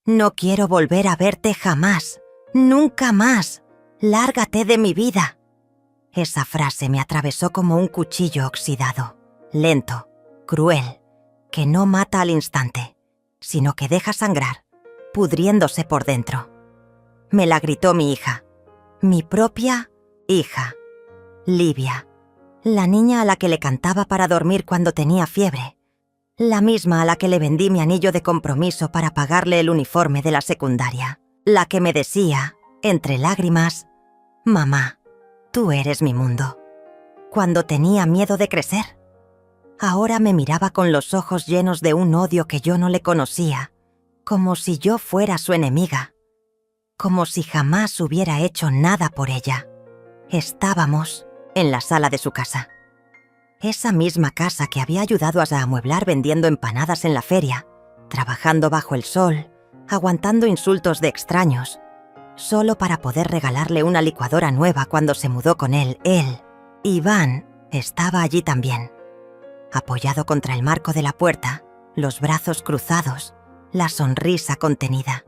No quiero volver a verte jamás. Nunca más. Lárgate de mi vida. Esa frase me atravesó como un cuchillo oxidado, lento, cruel, que no mata al instante, sino que deja sangrar, pudriéndose por dentro. Me la gritó mi hija, mi propia hija, Livia, la niña a la que le cantaba para dormir cuando tenía fiebre, la misma a la que le vendí mi anillo de compromiso para pagarle el uniforme de la secundaria, la que me decía, entre lágrimas, «Mamá, tú eres mi mundo», cuando tenía miedo de crecer. Ahora me miraba con los ojos llenos de un odio que yo no le conocía, como si yo fuera su enemiga, como si jamás hubiera hecho nada por ella. Estábamos en la sala de su casa. Esa misma casa que había ayudado a amueblar vendiendo empanadas en la feria, trabajando bajo el sol, aguantando insultos de extraños, solo para poder regalarle una licuadora nueva cuando se mudó con él. Iván, estaba allí también. Apoyado contra el marco de la puerta, los brazos cruzados, la sonrisa contenida.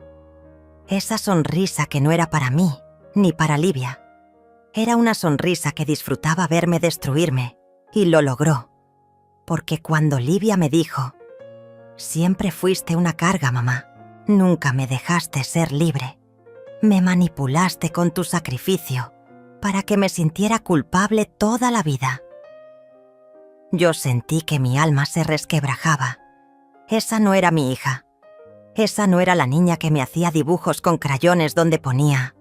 Esa sonrisa que no era para mí, ni para Livia. Era una sonrisa que disfrutaba verme destruirme, y lo logró. Porque cuando Livia me dijo, «Siempre fuiste una carga, mamá. Nunca me dejaste ser libre. Me manipulaste con tu sacrificio para que me sintiera culpable toda la vida». Yo sentí que mi alma se resquebrajaba. Esa no era mi hija. Esa no era la niña que me hacía dibujos con crayones donde ponía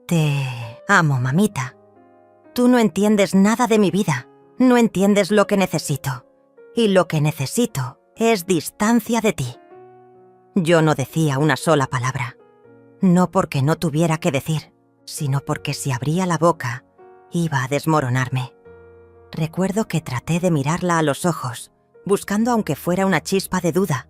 «Te amo, mamita. Tú no entiendes nada de mi vida. No entiendes lo que necesito. Y lo que necesito es distancia de ti». Yo no decía una sola palabra. No porque no tuviera que decir, sino porque si abría la boca, iba a desmoronarme. Recuerdo que traté de mirarla a los ojos, buscando aunque fuera una chispa de duda,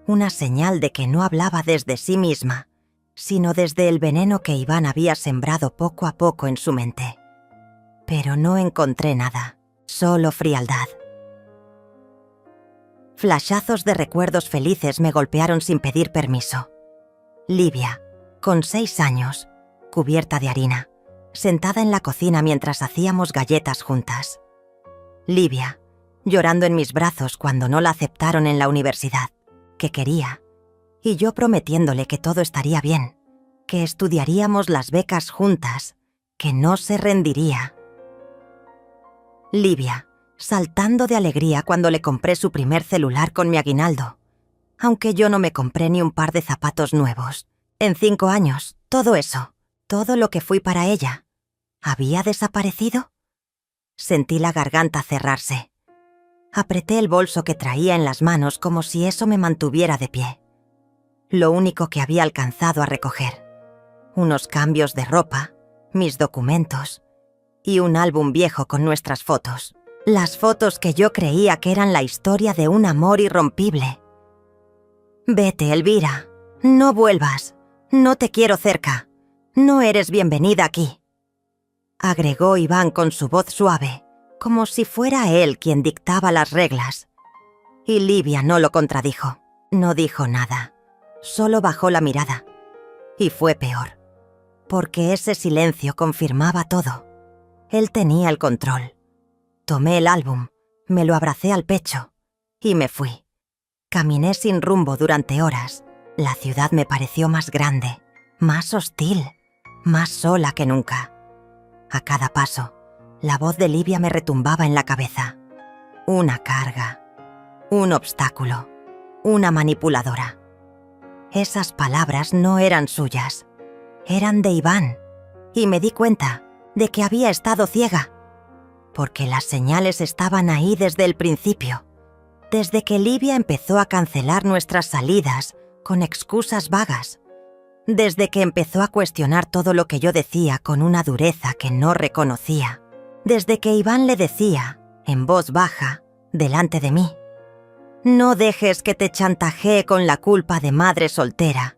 una señal de que no hablaba desde sí misma, sino desde el veneno que Iván había sembrado poco a poco en su mente. Pero no encontré nada, solo frialdad. Flashazos de recuerdos felices me golpearon sin pedir permiso. Livia, con 6 años, cubierta de harina, sentada en la cocina mientras hacíamos galletas juntas. Livia, llorando en mis brazos cuando no la aceptaron en la universidad, que quería, y yo prometiéndole que todo estaría bien, que estudiaríamos las becas juntas, que no se rendiría. Livia, saltando de alegría cuando le compré su primer celular con mi aguinaldo, aunque yo no me compré ni un par de zapatos nuevos. En 5 años, todo eso, todo lo que fui para ella, ¿había desaparecido? Sentí la garganta cerrarse. Apreté el bolso que traía en las manos como si eso me mantuviera de pie. Lo único que había alcanzado a recoger. Unos cambios de ropa, mis documentos y un álbum viejo con nuestras fotos. Las fotos que yo creía que eran la historia de un amor irrompible. «Vete, Elvira. No vuelvas. No te quiero cerca. No eres bienvenida aquí», agregó Iván con su voz suave, como si fuera él quien dictaba las reglas. Y Livia no lo contradijo, no dijo nada, solo bajó la mirada. Y fue peor, porque ese silencio confirmaba todo. Él tenía el control. Tomé el álbum, me lo abracé al pecho y me fui. Caminé sin rumbo durante horas. La ciudad me pareció más grande, más hostil, más sola que nunca. A cada paso, la voz de Livia me retumbaba en la cabeza. Una carga, un obstáculo, una manipuladora. Esas palabras no eran suyas, eran de Iván, y me di cuenta de que había estado ciega, porque las señales estaban ahí desde el principio, desde que Livia empezó a cancelar nuestras salidas con excusas vagas, desde que empezó a cuestionar todo lo que yo decía con una dureza que no reconocía, desde que Iván le decía, en voz baja, delante de mí, «No dejes que te chantajee con la culpa de madre soltera.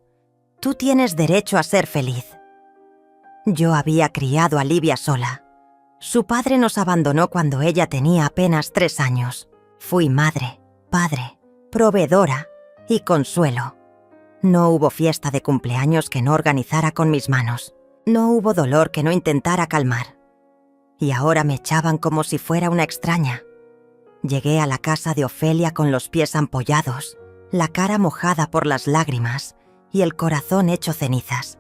Tú tienes derecho a ser feliz». Yo había criado a Livia sola. Su padre nos abandonó cuando ella tenía apenas 3 años. Fui madre, padre, proveedora y consuelo. No hubo fiesta de cumpleaños que no organizara con mis manos. No hubo dolor que no intentara calmar. Y ahora me echaban como si fuera una extraña. Llegué a la casa de Ofelia con los pies ampollados, la cara mojada por las lágrimas y el corazón hecho cenizas.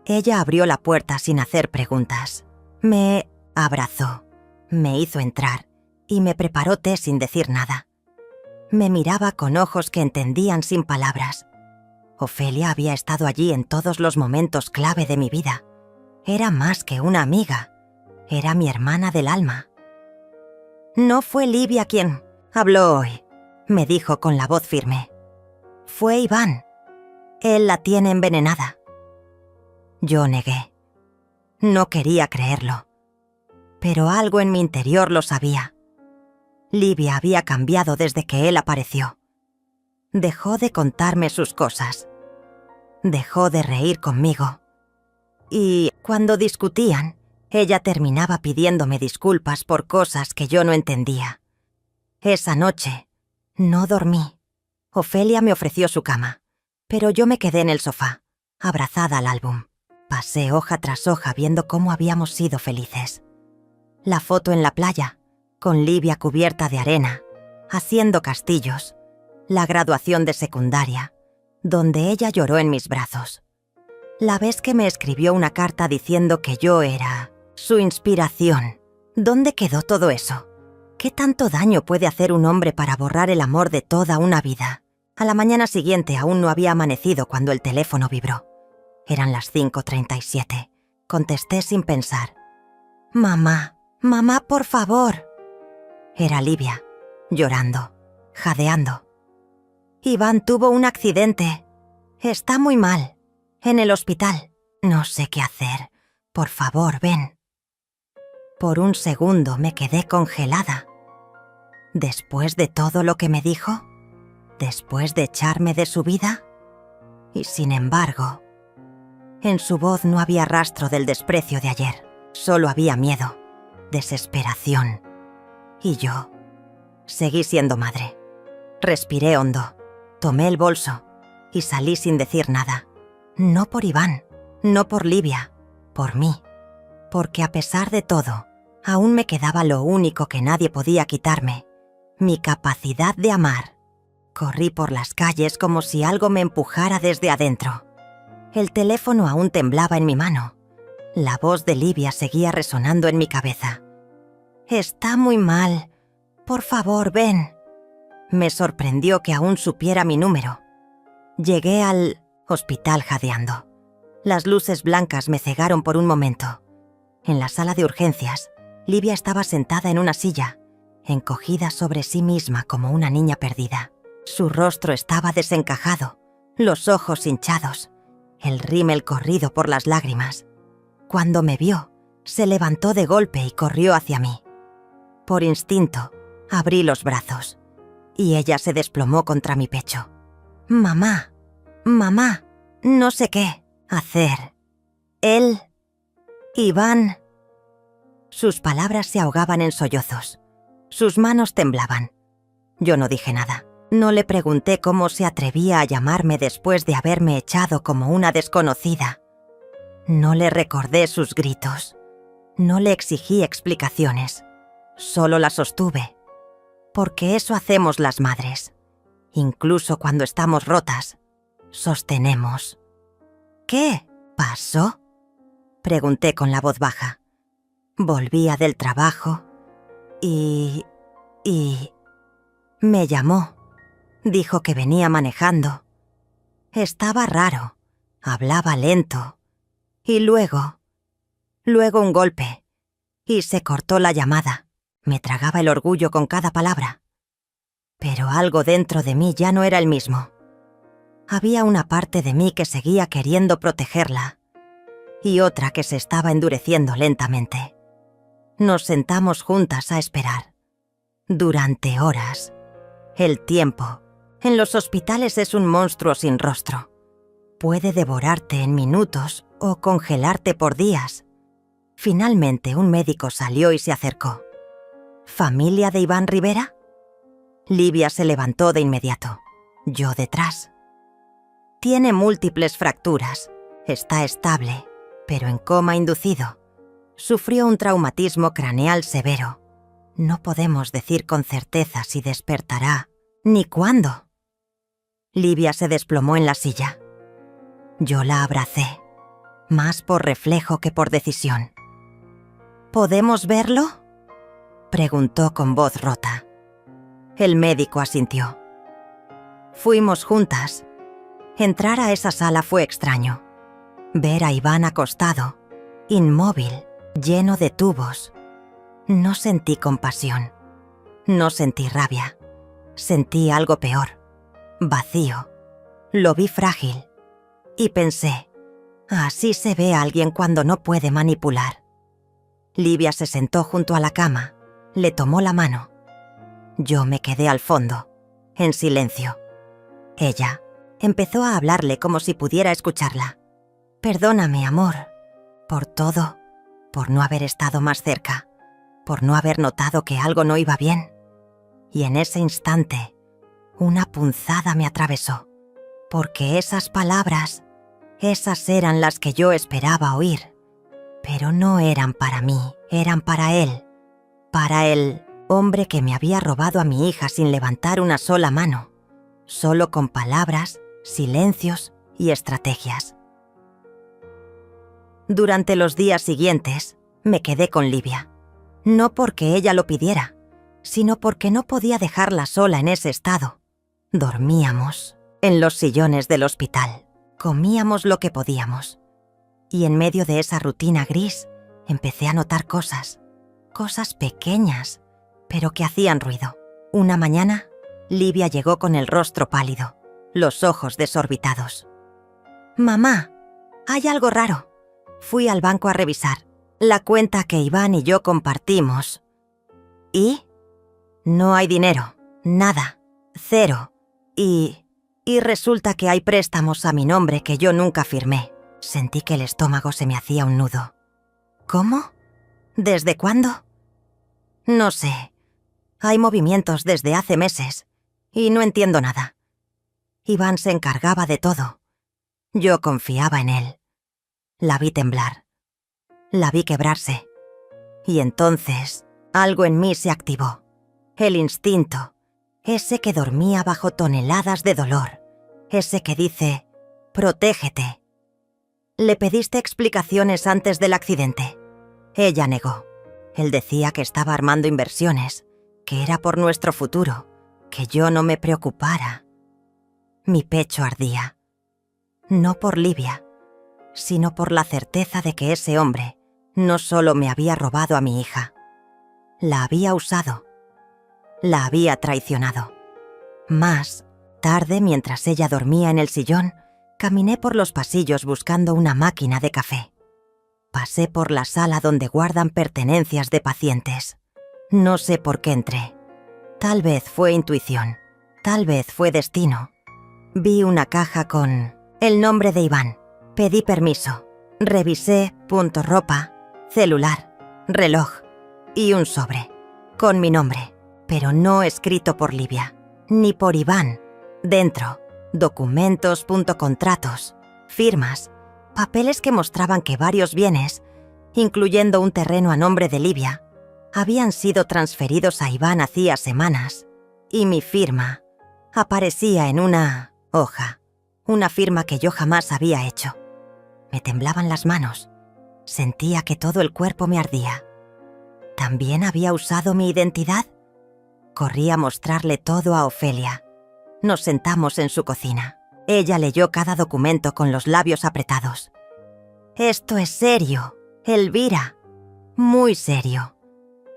Ella abrió la puerta sin hacer preguntas. Me abrazó, me hizo entrar y me preparó té sin decir nada. Me miraba con ojos que entendían sin palabras. Ofelia había estado allí en todos los momentos clave de mi vida. Era más que una amiga. Era mi hermana del alma. «No fue Livia quien habló hoy», me dijo con la voz firme. «Fue Iván. Él la tiene envenenada». Yo negué. No quería creerlo. Pero algo en mi interior lo sabía. Livia había cambiado desde que él apareció. Dejó de contarme sus cosas. Dejó de reír conmigo. Y cuando discutían, ella terminaba pidiéndome disculpas por cosas que yo no entendía. Esa noche no dormí. Ofelia me ofreció su cama, pero yo me quedé en el sofá, abrazada al álbum. Pasé hoja tras hoja viendo cómo habíamos sido felices. La foto en la playa, con Livia cubierta de arena, haciendo castillos. La graduación de secundaria, donde ella lloró en mis brazos. La vez que me escribió una carta diciendo que yo era su inspiración. ¿Dónde quedó todo eso? ¿Qué tanto daño puede hacer un hombre para borrar el amor de toda una vida? A la mañana siguiente aún no había amanecido cuando el teléfono vibró. Eran las 5:37. Contesté sin pensar. «Mamá, mamá, por favor». Era Livia, llorando, jadeando. «Iván tuvo un accidente. Está muy mal. En el hospital. No sé qué hacer. Por favor, ven». Por un segundo me quedé congelada. ¿Después de todo lo que me dijo? ¿Después de echarme de su vida? Y sin embargo, en su voz no había rastro del desprecio de ayer. Solo había miedo, desesperación. Y yo seguí siendo madre. Respiré hondo, tomé el bolso y salí sin decir nada. No por Iván, no por Livia, por mí. Porque a pesar de todo, aún me quedaba lo único que nadie podía quitarme, mi capacidad de amar. Corrí por las calles como si algo me empujara desde adentro. El teléfono aún temblaba en mi mano. La voz de Livia seguía resonando en mi cabeza. «Está muy mal. Por favor, ven». Me sorprendió que aún supiera mi número. Llegué al hospital jadeando. Las luces blancas me cegaron por un momento. En la sala de urgencias, Livia estaba sentada en una silla, encogida sobre sí misma como una niña perdida. Su rostro estaba desencajado, los ojos hinchados, el rímel corrido por las lágrimas. Cuando me vio, se levantó de golpe y corrió hacia mí. Por instinto, abrí los brazos, y ella se desplomó contra mi pecho. «Mamá, mamá, no sé qué hacer. Él, Iván». Sus palabras se ahogaban en sollozos. Sus manos temblaban. Yo no dije nada. No le pregunté cómo se atrevía a llamarme después de haberme echado como una desconocida. No le recordé sus gritos. No le exigí explicaciones. Solo la sostuve. Porque eso hacemos las madres. Incluso cuando estamos rotas, sostenemos. «¿Qué pasó?», pregunté con la voz baja. Volvía del trabajo y me llamó. Dijo que venía manejando. Estaba raro, hablaba lento. Y luego un golpe. Y se cortó la llamada. Me tragaba el orgullo con cada palabra. Pero algo dentro de mí ya no era el mismo. Había una parte de mí que seguía queriendo protegerla y otra que se estaba endureciendo lentamente. Nos sentamos juntas a esperar. Durante horas. El tiempo, en los hospitales, es un monstruo sin rostro. Puede devorarte en minutos o congelarte por días. Finalmente un médico salió y se acercó. ¿Familia de Iván Rivera? Livia se levantó de inmediato. Yo detrás. Tiene múltiples fracturas. Está estable, pero en coma inducido. Sufrió un traumatismo craneal severo. No podemos decir con certeza si despertará, ni cuándo. Livia se desplomó en la silla. Yo la abracé, más por reflejo que por decisión. ¿Podemos verlo?, preguntó con voz rota. El médico asintió. Fuimos juntas. Entrar a esa sala fue extraño. Ver a Iván acostado, inmóvil, lleno de tubos. No sentí compasión. No sentí rabia. Sentí algo peor. Vacío. Lo vi frágil. Y pensé, así se ve a alguien cuando no puede manipular. Livia se sentó junto a la cama, le tomó la mano. Yo me quedé al fondo, en silencio. Ella empezó a hablarle como si pudiera escucharla. Perdóname, amor, por todo, por no haber estado más cerca, por no haber notado que algo no iba bien. Y en ese instante, una punzada me atravesó, porque esas palabras, esas eran las que yo esperaba oír. Pero no eran para mí, eran para él. Para el hombre que me había robado a mi hija sin levantar una sola mano, solo con palabras, silencios y estrategias. Durante los días siguientes, me quedé con Livia. No porque ella lo pidiera, sino porque no podía dejarla sola en ese estado. Dormíamos en los sillones del hospital, comíamos lo que podíamos. Y en medio de esa rutina gris, empecé a notar cosas pequeñas, pero que hacían ruido. Una mañana, Livia llegó con el rostro pálido, los ojos desorbitados. «Mamá, hay algo raro». Fui al banco a revisar la cuenta que Iván y yo compartimos. ¿Y? No hay dinero, nada, cero. Y resulta que hay préstamos a mi nombre que yo nunca firmé. Sentí que el estómago se me hacía un nudo. ¿Cómo? ¿Desde cuándo? No sé. Hay movimientos desde hace meses y no entiendo nada. Iván se encargaba de todo. Yo confiaba en él. La vi temblar. La vi quebrarse. Y entonces algo en mí se activó. El instinto. Ese que dormía bajo toneladas de dolor. Ese que dice, protégete. ¿Le pediste explicaciones antes del accidente? Ella negó. Él decía que estaba armando inversiones, que era por nuestro futuro, que yo no me preocupara. Mi pecho ardía. No por Livia, sino por la certeza de que ese hombre no solo me había robado a mi hija, la había usado, la había traicionado. Más tarde, mientras ella dormía en el sillón, caminé por los pasillos buscando una máquina de café. Pasé por la sala donde guardan pertenencias de pacientes. No sé por qué entré. Tal vez fue intuición, tal vez fue destino. Vi una caja con el nombre de Iván. Pedí permiso. Revisé ropa, celular, reloj y un sobre con mi nombre, pero no escrito por Livia, ni por Iván. Dentro, documentos, contratos, firmas, papeles que mostraban que varios bienes, incluyendo un terreno a nombre de Livia, habían sido transferidos a Iván hacía semanas, y mi firma aparecía en una hoja, una firma que yo jamás había hecho. Me temblaban las manos, sentía que todo el cuerpo me ardía. ¿También había usado mi identidad? Corrí a mostrarle todo a Ofelia. Nos sentamos en su cocina. Ella leyó cada documento con los labios apretados. «Esto es serio, Elvira, muy serio.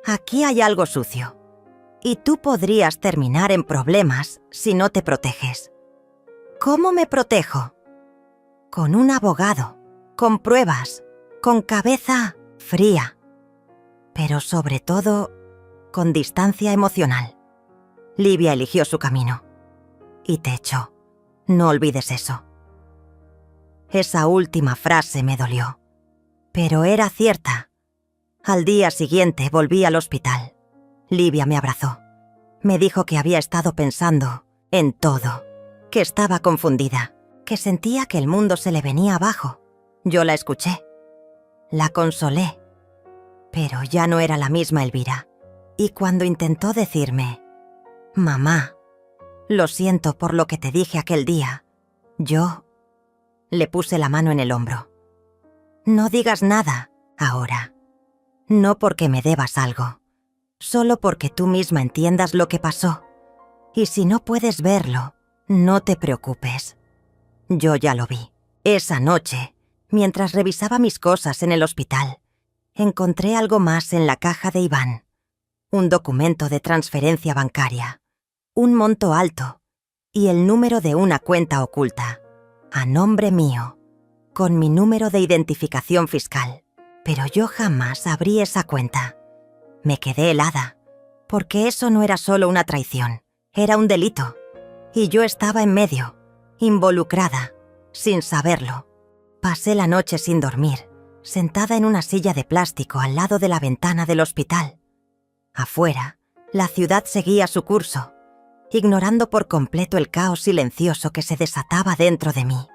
Aquí hay algo sucio. Y tú podrías terminar en problemas si no te proteges». «¿Cómo me protejo?» «Con un abogado, con pruebas, con cabeza fría. Pero sobre todo, con distancia emocional». Livia eligió su camino. Y te echó. No olvides eso. Esa última frase me dolió. Pero era cierta. Al día siguiente volví al hospital. Livia me abrazó. Me dijo que había estado pensando en todo, que estaba confundida, que sentía que el mundo se le venía abajo. Yo la escuché. La consolé. Pero ya no era la misma Elvira. Y cuando intentó decirme: «Mamá, lo siento por lo que te dije aquel día», yo le puse la mano en el hombro. «No digas nada ahora. No porque me debas algo. Solo porque tú misma entiendas lo que pasó. Y si no puedes verlo, no te preocupes». Yo ya lo vi. Esa noche, mientras revisaba mis cosas en el hospital, encontré algo más en la caja de Iván. Un documento de transferencia bancaria, un monto alto y el número de una cuenta oculta, a nombre mío, con mi número de identificación fiscal. Pero yo jamás abrí esa cuenta. Me quedé helada, porque eso no era solo una traición, era un delito. Y yo estaba en medio, involucrada, sin saberlo. Pasé la noche sin dormir, sentada en una silla de plástico al lado de la ventana del hospital. Afuera, la ciudad seguía su curso, ignorando por completo el caos silencioso que se desataba dentro de mí.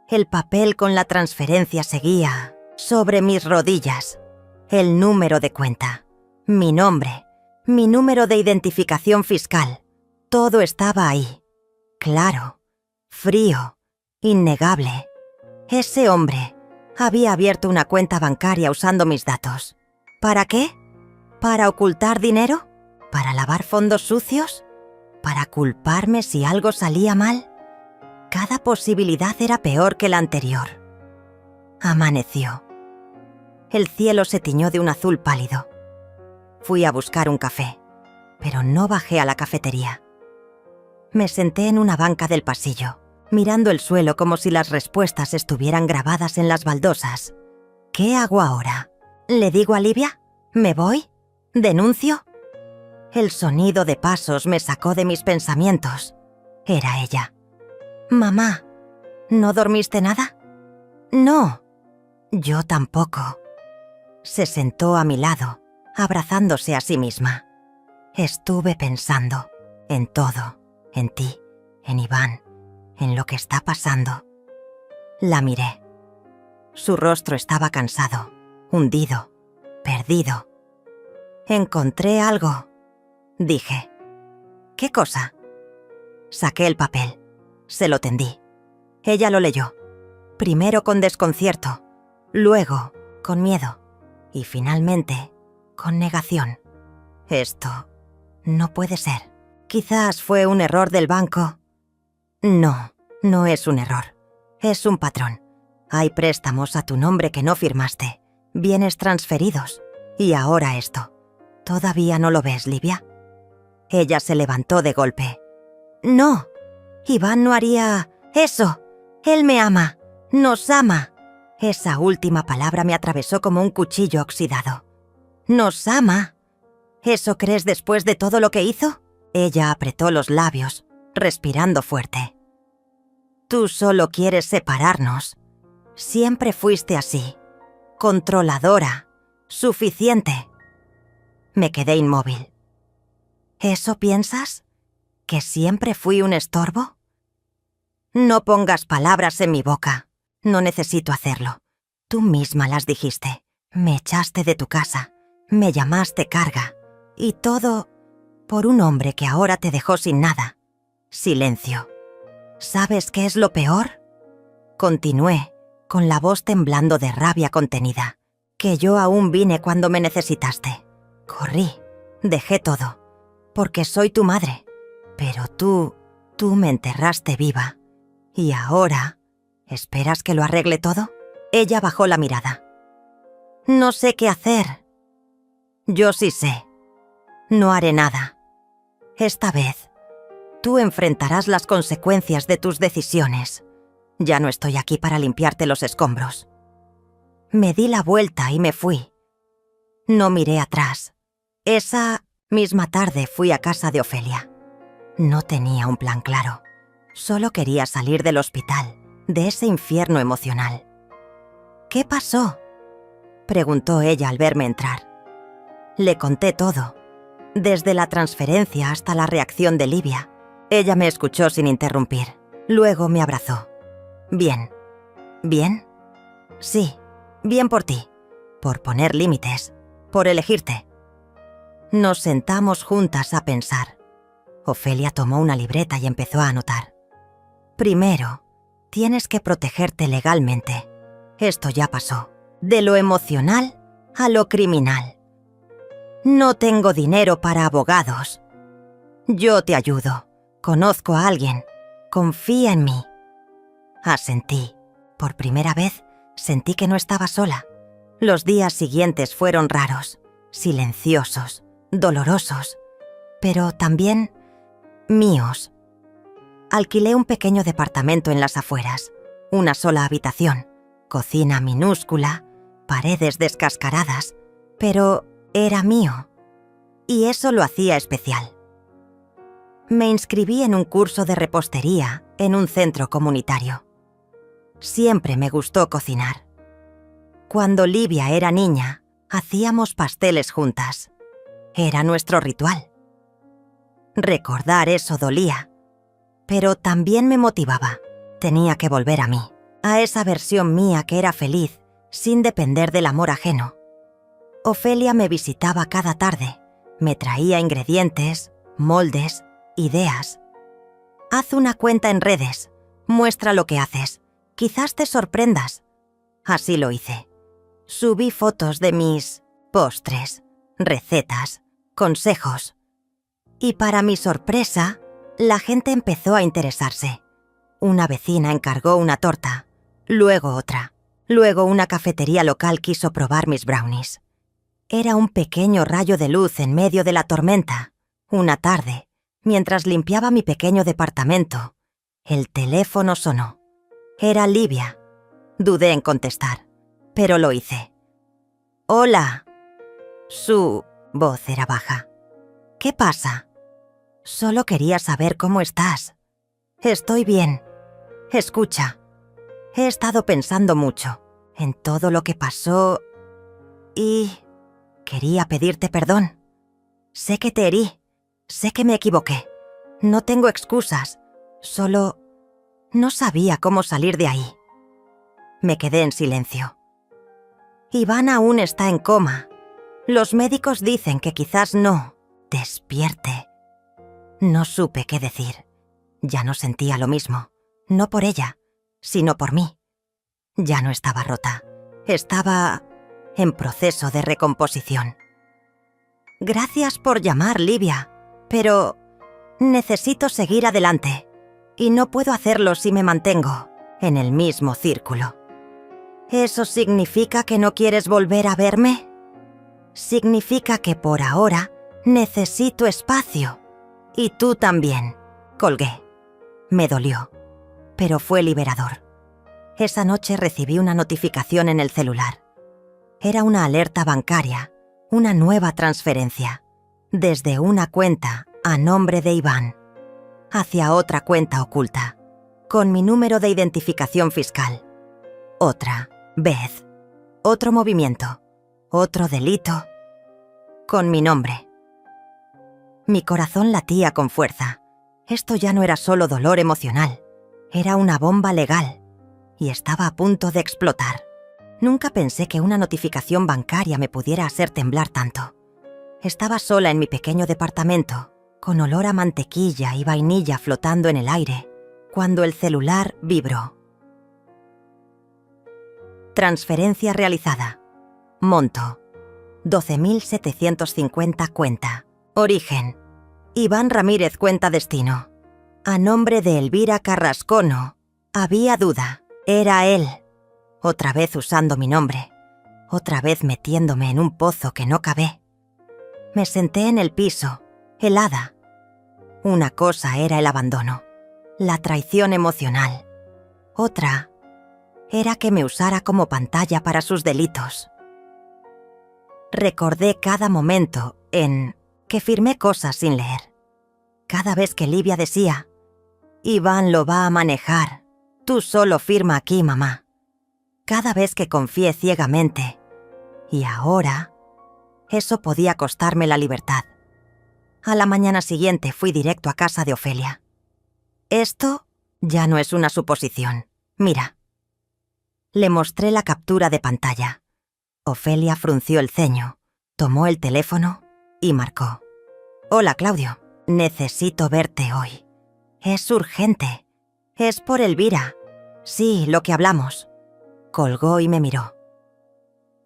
El papel con la transferencia seguía sobre mis rodillas. El número de cuenta, mi nombre, mi número de identificación fiscal, todo estaba ahí. Claro, frío, innegable. Ese hombre había abierto una cuenta bancaria usando mis datos. ¿Para qué? ¿Para ocultar dinero? ¿Para lavar fondos sucios? ¿Para culparme si algo salía mal? Cada posibilidad era peor que la anterior. Amaneció. El cielo se tiñó de un azul pálido. Fui a buscar un café, pero no bajé a la cafetería. Me senté en una banca del pasillo, mirando el suelo como si las respuestas estuvieran grabadas en las baldosas. ¿Qué hago ahora? ¿Le digo a Livia? ¿Me voy? ¿Denuncio? El sonido de pasos me sacó de mis pensamientos. Era ella. «Mamá, ¿no dormiste nada?» «No, yo tampoco». Se sentó a mi lado, abrazándose a sí misma. Estuve pensando en todo, en ti, en Iván, en lo que está pasando. La miré. Su rostro estaba cansado, hundido, perdido. «Encontré algo», dije. «¿Qué cosa?» Saqué el papel. Se lo tendí. Ella lo leyó. Primero con desconcierto, luego con miedo y finalmente con negación. «Esto no puede ser. Quizás fue un error del banco». «No, no es un error. Es un patrón. Hay préstamos a tu nombre que no firmaste, bienes transferidos. Y ahora esto. ¿Todavía no lo ves, Livia?» Ella se levantó de golpe. «No, Iván no haría eso. Él me ama. Nos ama». Esa última palabra me atravesó como un cuchillo oxidado. «¿Nos ama? ¿Eso crees después de todo lo que hizo?» Ella apretó los labios, respirando fuerte. «Tú solo quieres separarnos. Siempre fuiste así. Controladora. Suficiente». Me quedé inmóvil. ¿Eso piensas? ¿Que siempre fui un estorbo? No pongas palabras en mi boca. No necesito hacerlo. Tú misma las dijiste. Me echaste de tu casa. Me llamaste carga. Y todo por un hombre que ahora te dejó sin nada. Silencio. ¿Sabes qué es lo peor? Continué, con la voz temblando de rabia contenida. Que yo aún vine cuando me necesitaste. Corrí. Dejé todo. Porque soy tu madre. Pero tú me enterraste viva. Y ahora, ¿esperas que lo arregle todo? Ella bajó la mirada. No sé qué hacer. Yo sí sé. No haré nada. Esta vez, tú enfrentarás las consecuencias de tus decisiones. Ya no estoy aquí para limpiarte los escombros. Me di la vuelta y me fui. No miré atrás. Esa misma tarde fui a casa de Ofelia. No tenía un plan claro. Solo quería salir del hospital, de ese infierno emocional. ¿Qué pasó?, preguntó ella al verme entrar. Le conté todo, desde la transferencia hasta la reacción de Livia. Ella me escuchó sin interrumpir. Luego me abrazó. Bien. ¿Bien? Sí, bien por ti, por poner límites, por elegirte. Nos sentamos juntas a pensar. Ofelia tomó una libreta y empezó a anotar. Primero, tienes que protegerte legalmente. Esto ya pasó. De lo emocional a lo criminal. No tengo dinero para abogados. Yo te ayudo. Conozco a alguien. Confía en mí. Asentí. Por primera vez, sentí que no estaba sola. Los días siguientes fueron raros, silenciosos, dolorosos, pero también míos. Alquilé un pequeño departamento en las afueras, una sola habitación, cocina minúscula, paredes descascaradas, pero era mío. Y eso lo hacía especial. Me inscribí en un curso de repostería en un centro comunitario. Siempre me gustó cocinar. Cuando Livia era niña, hacíamos pasteles juntas. Era nuestro ritual. Recordar eso dolía, pero también me motivaba. Tenía que volver a mí, a esa versión mía que era feliz, sin depender del amor ajeno. Ofelia me visitaba cada tarde, me traía ingredientes, moldes, ideas. Haz una cuenta en redes, muestra lo que haces, quizás te sorprendas. Así lo hice. Subí fotos de mis postres, recetas, consejos. Y para mi sorpresa, la gente empezó a interesarse. Una vecina encargó una torta, luego otra. Luego una cafetería local quiso probar mis brownies. Era un pequeño rayo de luz en medio de la tormenta. Una tarde, mientras limpiaba mi pequeño departamento, el teléfono sonó. Era Livia. Dudé en contestar, pero lo hice. «Hola». Su voz era baja. «¿Qué pasa?» «Solo quería saber cómo estás». «Estoy bien. Escucha. He estado pensando mucho en todo lo que pasó y quería pedirte perdón. Sé que te herí, sé que me equivoqué. No tengo excusas, solo no sabía cómo salir de ahí». Me quedé en silencio. «Iván aún está en coma. Los médicos dicen que quizás no despierte». No supe qué decir. Ya no sentía lo mismo, no por ella, sino por mí. Ya no estaba rota, estaba en proceso de recomposición. «Gracias por llamar, Livia, pero necesito seguir adelante y no puedo hacerlo si me mantengo en el mismo círculo». «¿Eso significa que no quieres volver a verme?» «Significa que por ahora necesito espacio. Y tú también». Colgué. Me dolió, pero fue liberador. Esa noche recibí una notificación en el celular. Era una alerta bancaria, una nueva transferencia, desde una cuenta a nombre de Iván, hacia otra cuenta oculta, con mi número de identificación fiscal. Otra vez, otro movimiento, otro delito, con mi nombre. Mi corazón latía con fuerza. Esto ya no era solo dolor emocional, era una bomba legal, y estaba a punto de explotar. Nunca pensé que una notificación bancaria me pudiera hacer temblar tanto. Estaba sola en mi pequeño departamento, con olor a mantequilla y vainilla flotando en el aire, cuando el celular vibró. Transferencia realizada. Monto: 12.750 cuenta. Origen: Iván Ramírez, cuenta destino. A nombre de Elvira Carrascono. Había duda. Era él. Otra vez usando mi nombre. Otra vez metiéndome en un pozo que no cavé. Me senté en el piso, helada. Una cosa era el abandono, la traición emocional. Otra era que me usara como pantalla para sus delitos. Recordé cada momento en que firmé cosas sin leer. Cada vez que Livia decía: «Iván lo va a manejar, tú solo firma aquí, mamá». Cada vez que confié ciegamente. Y ahora, eso podía costarme la libertad. A la mañana siguiente fui directo a casa de Ofelia. Esto ya no es una suposición, Mira. Le mostré la captura de pantalla. Ofelia frunció el ceño, tomó el teléfono y marcó. Hola, Claudio. Necesito verte hoy. Es urgente. Es por Elvira. Sí, lo que hablamos. Colgó y me miró.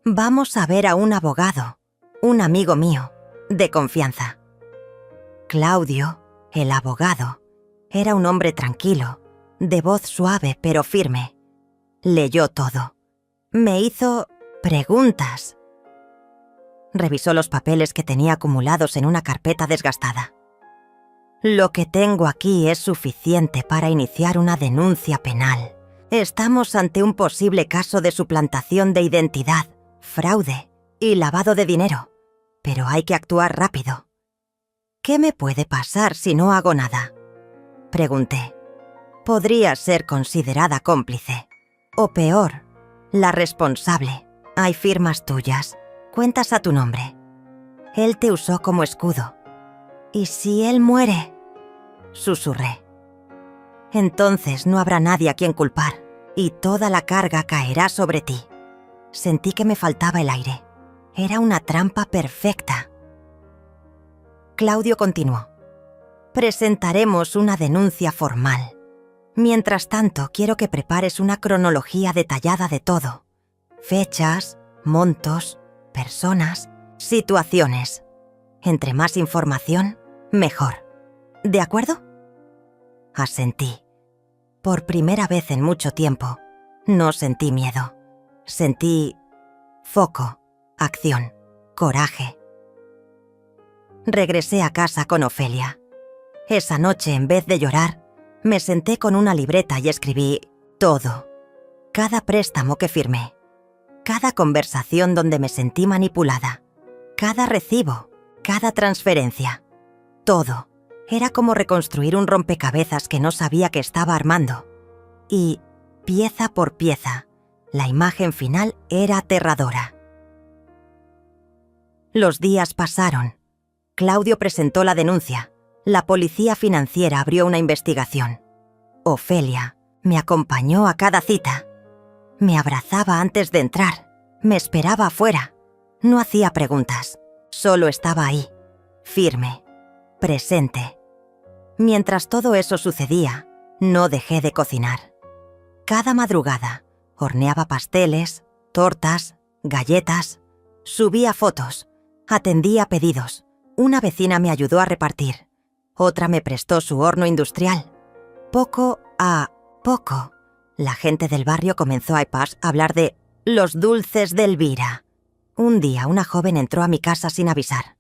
Vamos a ver a un abogado, un amigo mío, de confianza. Claudio, el abogado, era un hombre tranquilo, de voz suave pero firme. Leyó todo. Me hizo preguntas. Revisó los papeles que tenía acumulados en una carpeta desgastada. Lo que tengo aquí es suficiente para iniciar una denuncia penal. Estamos ante un posible caso de suplantación de identidad, fraude y lavado de dinero, pero hay que actuar rápido. ¿Qué me puede pasar si no hago nada? Pregunté. Podría ser considerada cómplice. O peor, la responsable. Hay firmas tuyas, cuentas a tu nombre. Él te usó como escudo. ¿Y si él muere? Susurré. Entonces no habrá nadie a quien culpar, y toda la carga caerá sobre ti. Sentí que me faltaba el aire. Era una trampa perfecta. Claudio continuó. Presentaremos una denuncia formal. Mientras tanto, quiero que prepares una cronología detallada de todo. Fechas, montos, personas, situaciones. Entre más información, mejor. ¿De acuerdo? Asentí. Por primera vez en mucho tiempo, no sentí miedo. Sentí foco, acción, coraje. Regresé a casa con Ofelia. Esa noche, en vez de llorar, me senté con una libreta y escribí todo. Cada préstamo que firmé. Cada conversación donde me sentí manipulada. Cada recibo. Cada transferencia. Todo. Era como reconstruir un rompecabezas que no sabía que estaba armando. Y, pieza por pieza, la imagen final era aterradora. Los días pasaron. Claudio presentó la denuncia. La policía financiera abrió una investigación. Ofelia me acompañó a cada cita. Me abrazaba antes de entrar. Me esperaba afuera. No hacía preguntas. Solo estaba ahí, firme, presente. Mientras todo eso sucedía, no dejé de cocinar. Cada madrugada, horneaba pasteles, tortas, galletas, subía fotos, atendía pedidos. Una vecina me ayudó a repartir. Otra me prestó su horno industrial. Poco a poco, la gente del barrio comenzó a hablar de los dulces de Elvira. Un día una joven entró a mi casa sin avisar.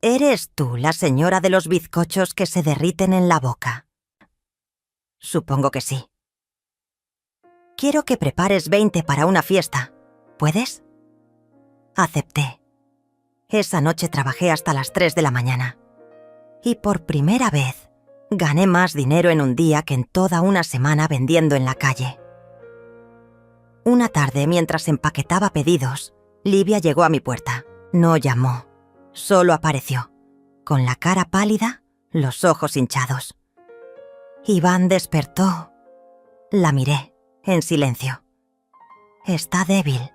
¿Eres tú la señora de los bizcochos que se derriten en la boca? Supongo que sí. Quiero que prepares 20 para una fiesta. ¿Puedes? Acepté. Esa noche trabajé hasta las 3 de la mañana. Y por primera vez, gané más dinero en un día que en toda una semana vendiendo en la calle. Una tarde, mientras empaquetaba pedidos, Livia llegó a mi puerta. No llamó. Solo apareció, con la cara pálida, los ojos hinchados. Iván despertó. La miré, en silencio. Está débil.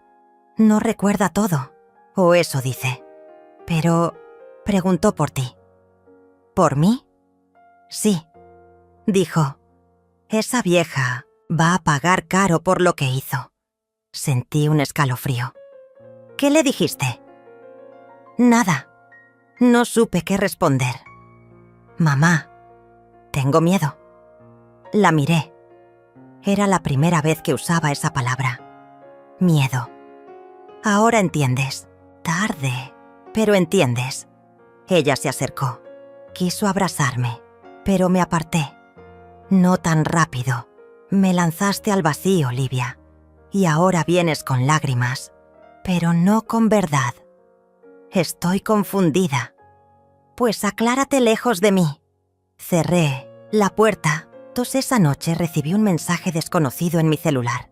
No recuerda todo, o eso dice. Pero preguntó por ti. ¿Por mí? Sí. Dijo, esa vieja va a pagar caro por lo que hizo. Sentí un escalofrío. ¿Qué le dijiste? Nada. No supe qué responder. Mamá, tengo miedo. La miré. Era la primera vez que usaba esa palabra. Miedo. Ahora entiendes. Tarde, pero entiendes. Ella se acercó. Quiso abrazarme, pero me aparté. No tan rápido. Me lanzaste al vacío, Livia. Y ahora vienes con lágrimas, pero no con verdad. Estoy confundida. Pues aclárate lejos de mí. Cerré la puerta. Esa noche recibí un mensaje desconocido en mi celular.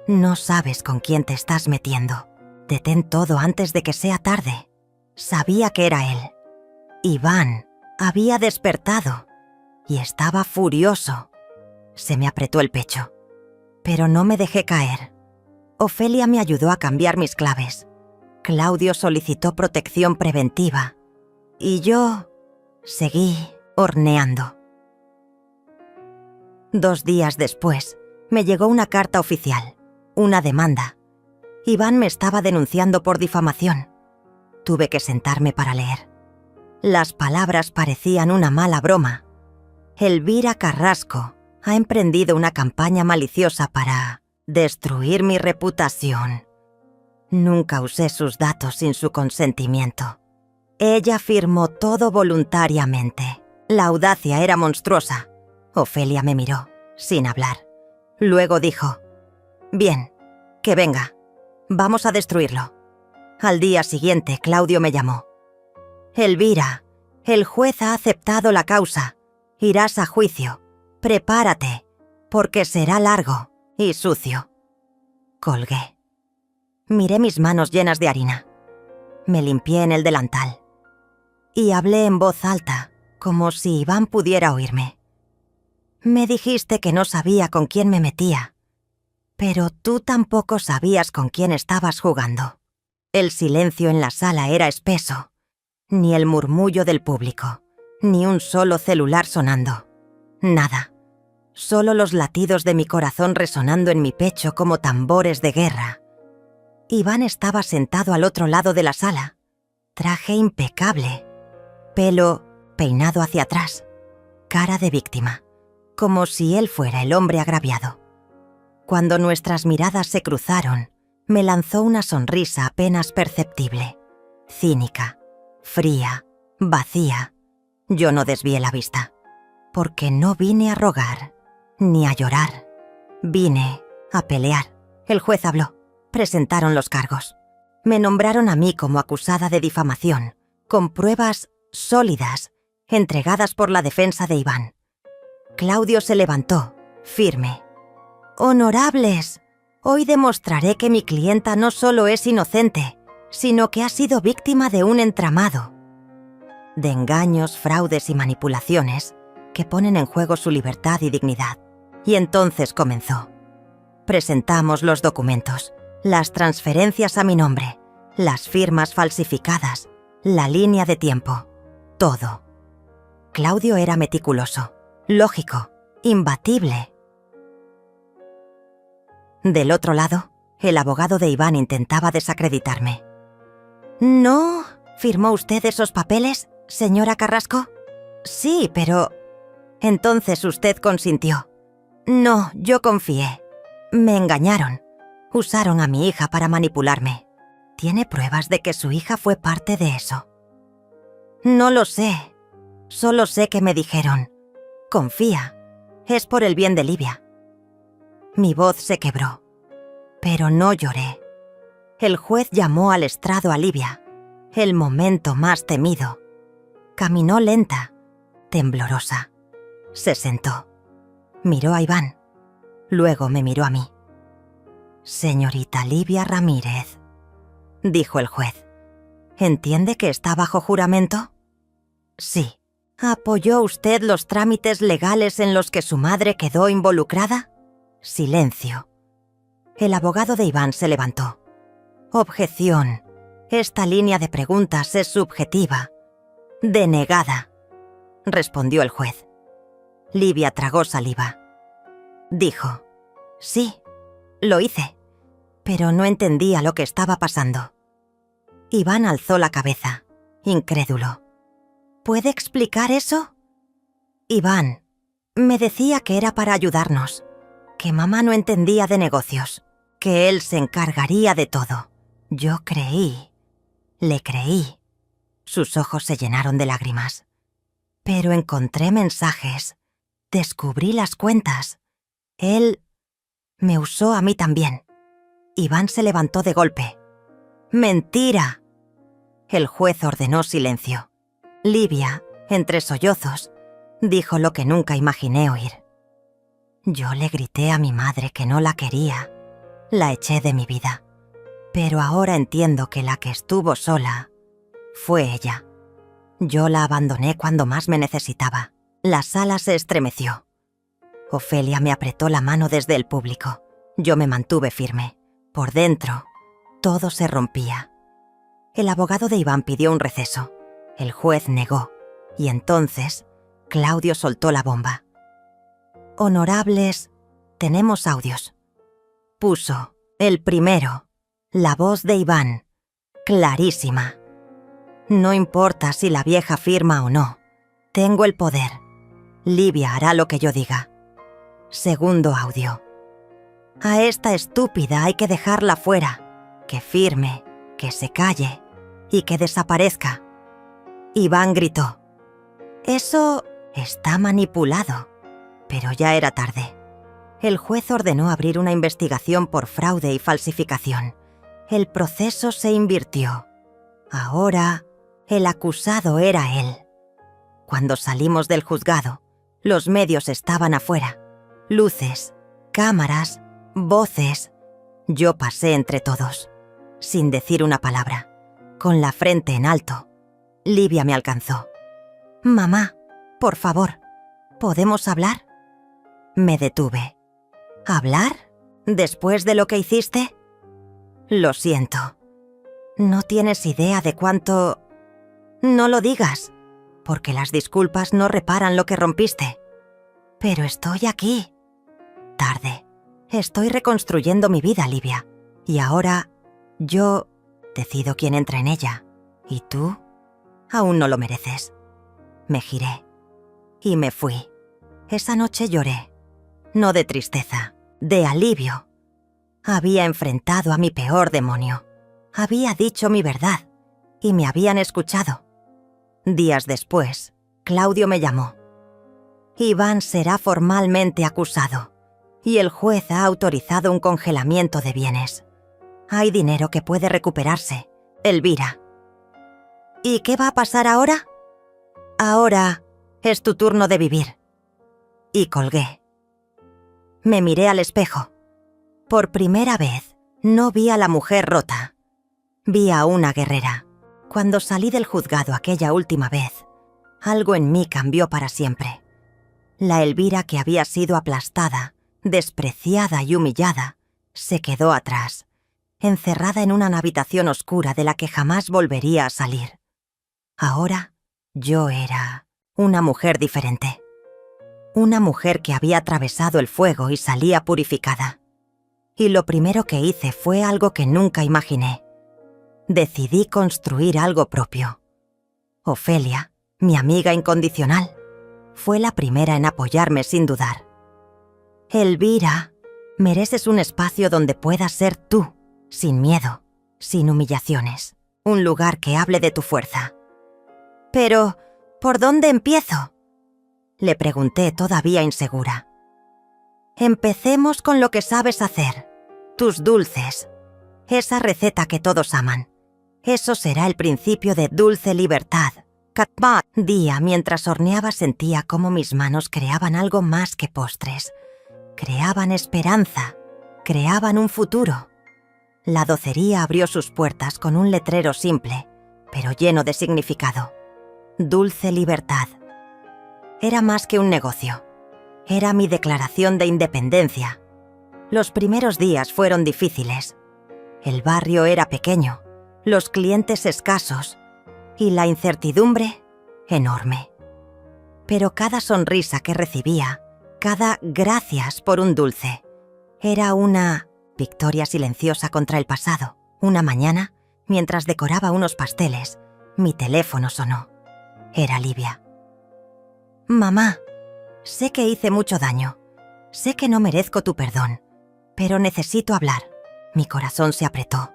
No sabes con quién te estás metiendo. Detén todo antes de que sea tarde. Sabía que era él. Iván había despertado y estaba furioso. Se me apretó el pecho. Pero no me dejé caer. Ofelia me ayudó a cambiar mis claves. Claudio solicitó protección preventiva. Y yo seguí horneando. 2 días después, me llegó una carta oficial, una demanda. Iván me estaba denunciando por difamación. Tuve que sentarme para leer. Las palabras parecían una mala broma. Elvira Carrasco ha emprendido una campaña maliciosa para destruir mi reputación. Nunca usé sus datos sin su consentimiento. Ella firmó todo voluntariamente. La audacia era monstruosa. Ofelia me miró, sin hablar. Luego dijo: «Bien, que venga. Vamos a destruirlo». Al día siguiente, Claudio me llamó. «Elvira, el juez ha aceptado la causa. Irás a juicio. Prepárate, porque será largo y sucio». Colgué. Miré mis manos llenas de harina. Me limpié en el delantal. Y hablé en voz alta, como si Iván pudiera oírme. «Me dijiste que no sabía con quién me metía, pero tú tampoco sabías con quién estabas jugando». El silencio en la sala era espeso. Ni el murmullo del público, ni un solo celular sonando. Nada. Solo los latidos de mi corazón resonando en mi pecho como tambores de guerra. Iván estaba sentado al otro lado de la sala. Traje impecable. Pelo peinado hacia atrás. Cara de víctima. Como si él fuera el hombre agraviado. Cuando nuestras miradas se cruzaron, me lanzó una sonrisa apenas perceptible. Cínica, fría, vacía. Yo no desvié la vista, porque no vine a rogar, ni a llorar. Vine a pelear. El juez habló. Presentaron los cargos. Me nombraron a mí como acusada de difamación, con pruebas sólidas, entregadas por la defensa de Iván. Claudio se levantó, firme. «Honorables, hoy demostraré que mi clienta no solo es inocente, sino que ha sido víctima de un entramado de engaños, fraudes y manipulaciones que ponen en juego su libertad y dignidad». Y entonces comenzó. Presentamos los documentos, las transferencias a mi nombre, las firmas falsificadas, la línea de tiempo, todo. Claudio era meticuloso, lógico, imbatible. Del otro lado, el abogado de Iván intentaba desacreditarme. «¿No firmó usted esos papeles, señora Carrasco?» «Sí, pero...» «Entonces usted consintió». «No, yo confié. Me engañaron. Usaron a mi hija para manipularme. ¿Tiene pruebas de que su hija fue parte de eso?» «No lo sé. Solo sé que me dijeron: confía, es por el bien de Livia». Mi voz se quebró, pero no lloré. El juez llamó al estrado a Livia, el momento más temido. Caminó lenta, temblorosa. Se sentó. Miró a Iván. Luego me miró a mí. «Señorita Livia Ramírez», dijo el juez. «¿Entiende que está bajo juramento?» «Sí». «¿Apoyó usted los trámites legales en los que su madre quedó involucrada?» Silencio. El abogado de Iván se levantó. «Objeción. Esta línea de preguntas es subjetiva». «Denegada», respondió el juez. Livia tragó saliva. Dijo: «Sí, lo hice, pero no entendía lo que estaba pasando». Iván alzó la cabeza, incrédulo. «¿Puede explicar eso?» «Iván, me decía que era para ayudarnos, que mamá no entendía de negocios, que él se encargaría de todo. Yo creí, le creí». Sus ojos se llenaron de lágrimas. «Pero encontré mensajes, descubrí las cuentas. Él me usó a mí también». Iván se levantó de golpe. «¡Mentira!». El juez ordenó silencio. Livia, entre sollozos, dijo lo que nunca imaginé oír. «Yo le grité a mi madre que no la quería. La eché de mi vida. Pero ahora entiendo que la que estuvo sola fue ella. Yo la abandoné cuando más me necesitaba». La sala se estremeció. Ofelia me apretó la mano desde el público. Yo me mantuve firme. Por dentro, todo se rompía. El abogado de Iván pidió un receso. El juez negó. Y entonces, Claudio soltó la bomba. Honorables, tenemos audios. Puso, el primero, la voz de Iván, clarísima. No importa si la vieja firma o no. Tengo el poder. Livia hará lo que yo diga. Segundo audio. A esta estúpida hay que dejarla fuera. Que firme, que se calle y que desaparezca. Iván gritó. Eso está manipulado. Pero ya era tarde. El juez ordenó abrir una investigación por fraude y falsificación. El proceso se invirtió. Ahora, el acusado era él. Cuando salimos del juzgado, los medios estaban afuera. Luces, cámaras, voces. Yo pasé entre todos, sin decir una palabra, con la frente en alto. Livia me alcanzó. «Mamá, por favor, ¿podemos hablar?» Me detuve. ¿Hablar? ¿Después de lo que hiciste? Lo siento. No tienes idea de cuánto... No lo digas, porque las disculpas no reparan lo que rompiste. Pero estoy aquí. Tarde. Estoy reconstruyendo mi vida, Livia. Y ahora, yo decido quién entra en ella. ¿Y tú? Aún no lo mereces. Me giré. Y me fui. Esa noche lloré. No de tristeza, de alivio. Había enfrentado a mi peor demonio. Había dicho mi verdad. Y me habían escuchado. Días después, Claudio me llamó. Iván será formalmente acusado. Y el juez ha autorizado un congelamiento de bienes. Hay dinero que puede recuperarse. Elvira. ¿Y qué va a pasar ahora? Ahora es tu turno de vivir. Y colgué. Me miré al espejo. Por primera vez, no vi a la mujer rota. Vi a una guerrera. Cuando salí del juzgado aquella última vez, algo en mí cambió para siempre. La Elvira que había sido aplastada, despreciada y humillada, se quedó atrás, encerrada en una habitación oscura de la que jamás volvería a salir. Ahora, yo era una mujer diferente. Una mujer que había atravesado el fuego y salía purificada. Y lo primero que hice fue algo que nunca imaginé. Decidí construir algo propio. Ofelia, mi amiga incondicional, fue la primera en apoyarme sin dudar. Elvira, mereces un espacio donde puedas ser tú, sin miedo, sin humillaciones. Un lugar que hable de tu fuerza. Pero, ¿por dónde empiezo?, le pregunté todavía insegura. Empecemos con lo que sabes hacer. Tus dulces. Esa receta que todos aman. Eso será el principio de dulce libertad. Día mientras horneaba sentía cómo mis manos creaban algo más que postres. Creaban esperanza. Creaban un futuro. La docería abrió sus puertas con un letrero simple, pero lleno de significado. Dulce libertad. Era más que un negocio. Era mi declaración de independencia. Los primeros días fueron difíciles. El barrio era pequeño, los clientes escasos y la incertidumbre enorme. Pero cada sonrisa que recibía, cada gracias por un dulce, era una victoria silenciosa contra el pasado. Una mañana, mientras decoraba unos pasteles, mi teléfono sonó. Era Livia. «Mamá, sé que hice mucho daño. Sé que no merezco tu perdón, pero necesito hablar». Mi corazón se apretó.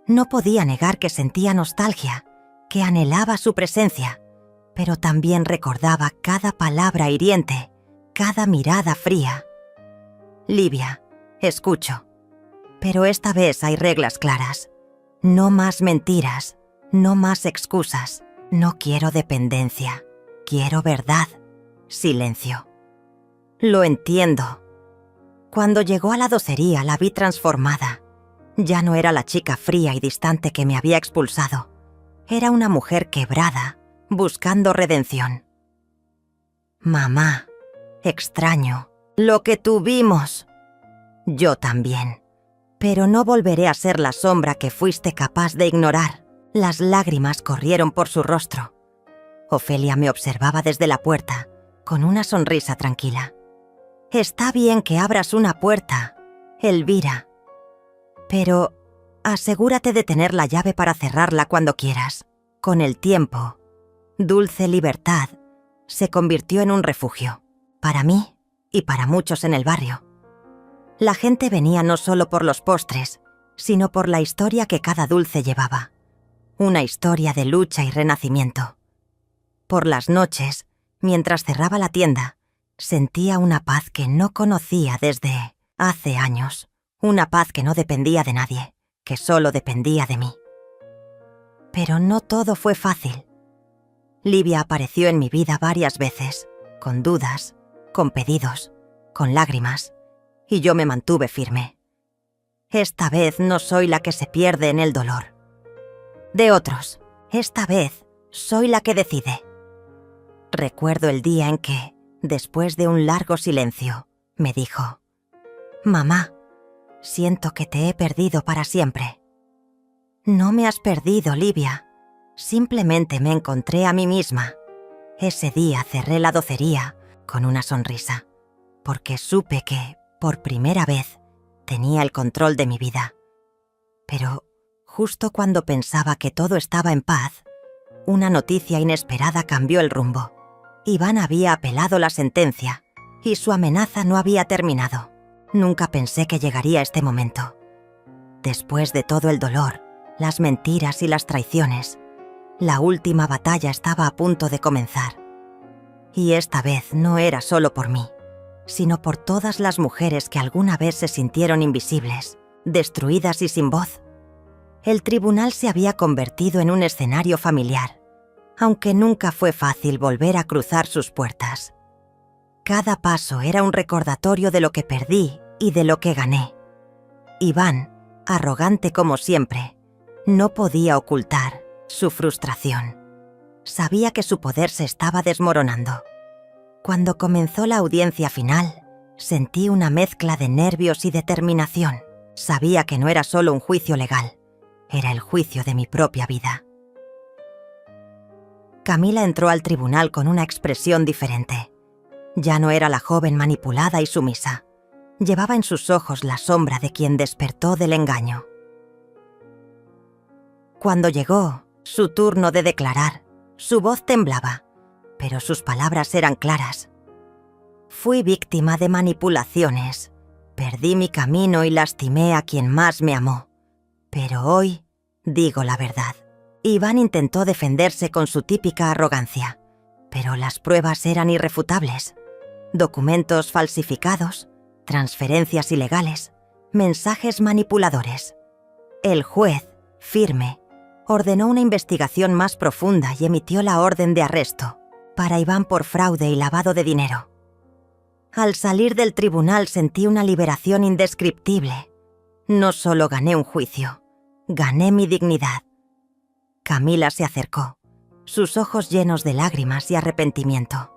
No podía negar que sentía nostalgia, que anhelaba su presencia, pero también recordaba cada palabra hiriente, cada mirada fría. «Livia, escucho. Pero esta vez hay reglas claras. No más mentiras, no más excusas. No quiero dependencia, quiero verdad». Silencio. Lo entiendo. Cuando llegó a la docería la vi transformada. Ya no era la chica fría y distante que me había expulsado. Era una mujer quebrada, buscando redención. «Mamá, extraño lo que tuvimos». Yo también. Pero no volveré a ser la sombra que fuiste capaz de ignorar. Las lágrimas corrieron por su rostro. Ofelia me observaba desde la puerta, con una sonrisa tranquila. Está bien que abras una puerta, Elvira. Pero asegúrate de tener la llave para cerrarla cuando quieras. Con el tiempo, Dulce Libertad se convirtió en un refugio, para mí y para muchos en el barrio. La gente venía no solo por los postres, sino por la historia que cada dulce llevaba. Una historia de lucha y renacimiento. Por las noches, mientras cerraba la tienda, sentía una paz que no conocía desde hace años. Una paz que no dependía de nadie, que solo dependía de mí. Pero no todo fue fácil. Livia apareció en mi vida varias veces, con dudas, con pedidos, con lágrimas, y yo me mantuve firme. Esta vez no soy la que se pierde en el dolor. De otros, esta vez soy la que decide. Recuerdo el día en que, después de un largo silencio, me dijo: «Mamá, siento que te he perdido para siempre». No me has perdido, Livia. Simplemente me encontré a mí misma. Ese día cerré la docería con una sonrisa, porque supe que, por primera vez, tenía el control de mi vida. Pero, justo cuando pensaba que todo estaba en paz, una noticia inesperada cambió el rumbo. Iván había apelado la sentencia, y su amenaza no había terminado. Nunca pensé que llegaría este momento. Después de todo el dolor, las mentiras y las traiciones, la última batalla estaba a punto de comenzar. Y esta vez no era solo por mí, sino por todas las mujeres que alguna vez se sintieron invisibles, destruidas y sin voz. El tribunal se había convertido en un escenario familiar, aunque nunca fue fácil volver a cruzar sus puertas. Cada paso era un recordatorio de lo que perdí y de lo que gané. Iván, arrogante como siempre, no podía ocultar su frustración. Sabía que su poder se estaba desmoronando. Cuando comenzó la audiencia final, sentí una mezcla de nervios y determinación. Sabía que no era solo un juicio legal, era el juicio de mi propia vida. Camila entró al tribunal con una expresión diferente. Ya no era la joven manipulada y sumisa. Llevaba en sus ojos la sombra de quien despertó del engaño. Cuando llegó su turno de declarar, su voz temblaba, pero sus palabras eran claras. Fui víctima de manipulaciones, perdí mi camino y lastimé a quien más me amó. Pero hoy digo la verdad. Iván intentó defenderse con su típica arrogancia, pero las pruebas eran irrefutables. Documentos falsificados, transferencias ilegales, mensajes manipuladores. El juez, firme, ordenó una investigación más profunda y emitió la orden de arresto para Iván por fraude y lavado de dinero. Al salir del tribunal sentí una liberación indescriptible. No solo gané un juicio, gané mi dignidad. Camila se acercó, sus ojos llenos de lágrimas y arrepentimiento.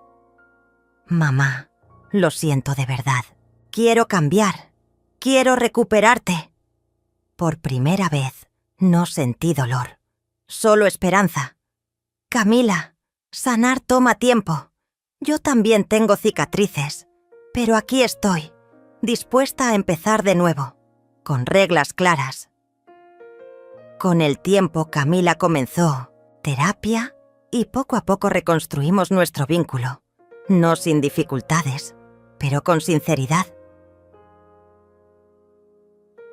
«Mamá, lo siento de verdad. Quiero cambiar. Quiero recuperarte». Por primera vez, no sentí dolor, solo esperanza. «Camila, sanar toma tiempo. Yo también tengo cicatrices, pero aquí estoy, dispuesta a empezar de nuevo, con reglas claras». Con el tiempo, Camila comenzó terapia y poco a poco reconstruimos nuestro vínculo, no sin dificultades, pero con sinceridad.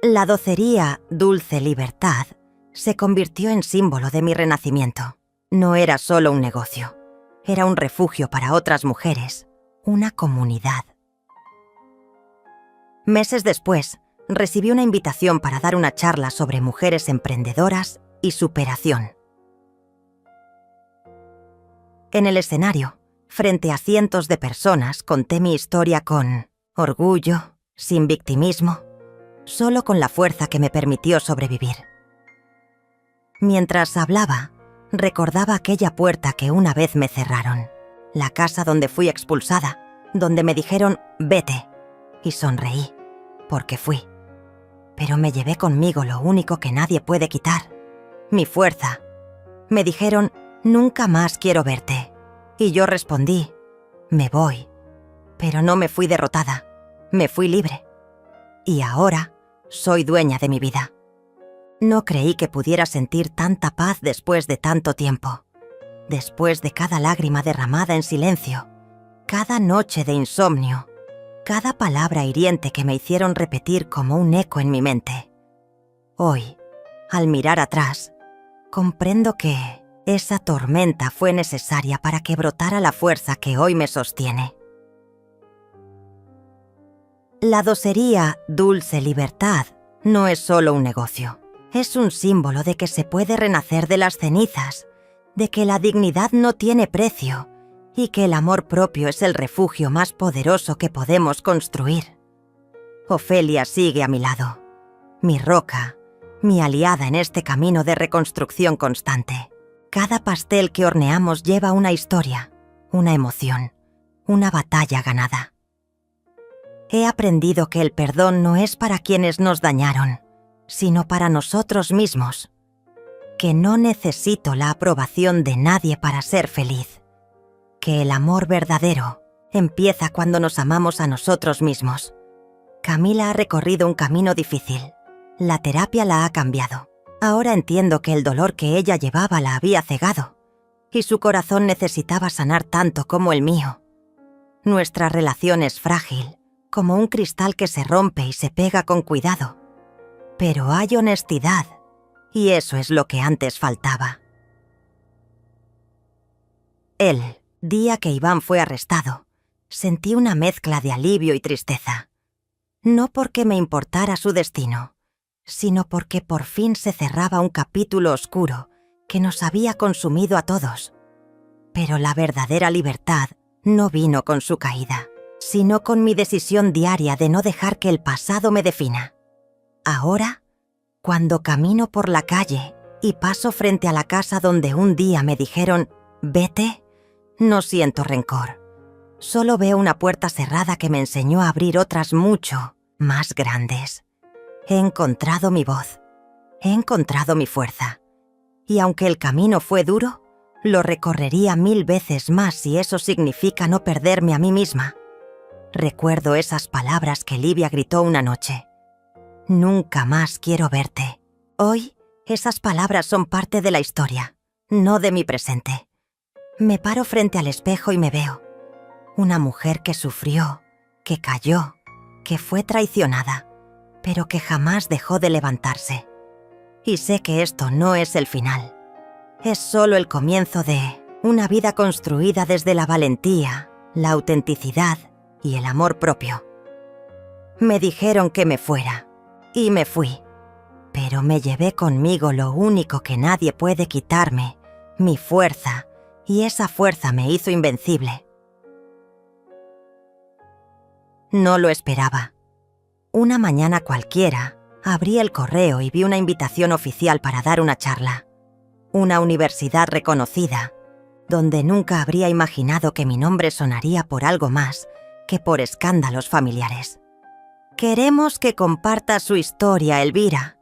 La docería Dulce Libertad se convirtió en símbolo de mi renacimiento. No era solo un negocio, era un refugio para otras mujeres, una comunidad. Meses después, recibí una invitación para dar una charla sobre mujeres emprendedoras y superación. En el escenario, frente a cientos de personas, conté mi historia con orgullo, sin victimismo, solo con la fuerza que me permitió sobrevivir. Mientras hablaba, recordaba aquella puerta que una vez me cerraron, la casa donde fui expulsada, donde me dijeron «vete», y sonreí. porque fui. Pero me llevé conmigo lo único que nadie puede quitar, mi fuerza. Me dijeron, nunca más quiero verte. Y yo respondí, me voy. Pero no me fui derrotada, me fui libre. Y ahora soy dueña de mi vida. No creí que pudiera sentir tanta paz después de tanto tiempo. Después de cada lágrima derramada en silencio, cada noche de insomnio, cada palabra hiriente que me hicieron repetir como un eco en mi mente. Hoy, al mirar atrás, comprendo que esa tormenta fue necesaria para que brotara la fuerza que hoy me sostiene. La docería Dulce Libertad no es solo un negocio. Es un símbolo de que se puede renacer de las cenizas, de que la dignidad no tiene precio y que el amor propio es el refugio más poderoso que podemos construir. Ofelia sigue a mi lado, mi roca, mi aliada en este camino de reconstrucción constante. Cada pastel que horneamos lleva una historia, una emoción, una batalla ganada. He aprendido que el perdón no es para quienes nos dañaron, sino para nosotros mismos. Que no necesito la aprobación de nadie para ser feliz. Que el amor verdadero empieza cuando nos amamos a nosotros mismos. Camila ha recorrido un camino difícil. La terapia la ha cambiado. Ahora entiendo que el dolor que ella llevaba la había cegado, y su corazón necesitaba sanar tanto como el mío. Nuestra relación es frágil, como un cristal que se rompe y se pega con cuidado. Pero hay honestidad, y eso es lo que antes faltaba. El día que Iván fue arrestado, sentí una mezcla de alivio y tristeza. No porque me importara su destino, sino porque por fin se cerraba un capítulo oscuro que nos había consumido a todos. Pero la verdadera libertad no vino con su caída, sino con mi decisión diaria de no dejar que el pasado me defina. Ahora, cuando camino por la calle y paso frente a la casa donde un día me dijeron «Vete», no siento rencor. Solo veo una puerta cerrada que me enseñó a abrir otras mucho más grandes. He encontrado mi voz, he encontrado mi fuerza. Y aunque el camino fue duro, lo recorrería 1000 veces más si eso significa no perderme a mí misma. Recuerdo esas palabras que Livia gritó una noche. Nunca más quiero verte. Hoy, esas palabras son parte de la historia, no de mi presente. Me paro frente al espejo y me veo. Una mujer que sufrió, que cayó, que fue traicionada, pero que jamás dejó de levantarse. Y sé que esto no es el final. Es solo el comienzo de una vida construida desde la valentía, la autenticidad y el amor propio. Me dijeron que me fuera. Y me fui, pero me llevé conmigo lo único que nadie puede quitarme, mi fuerza, y esa fuerza me hizo invencible. No lo esperaba. Una mañana cualquiera, abrí el correo y vi una invitación oficial para dar una charla. Una universidad reconocida, donde nunca habría imaginado que mi nombre sonaría por algo más que por escándalos familiares. «Queremos que comparta su historia, Elvira»,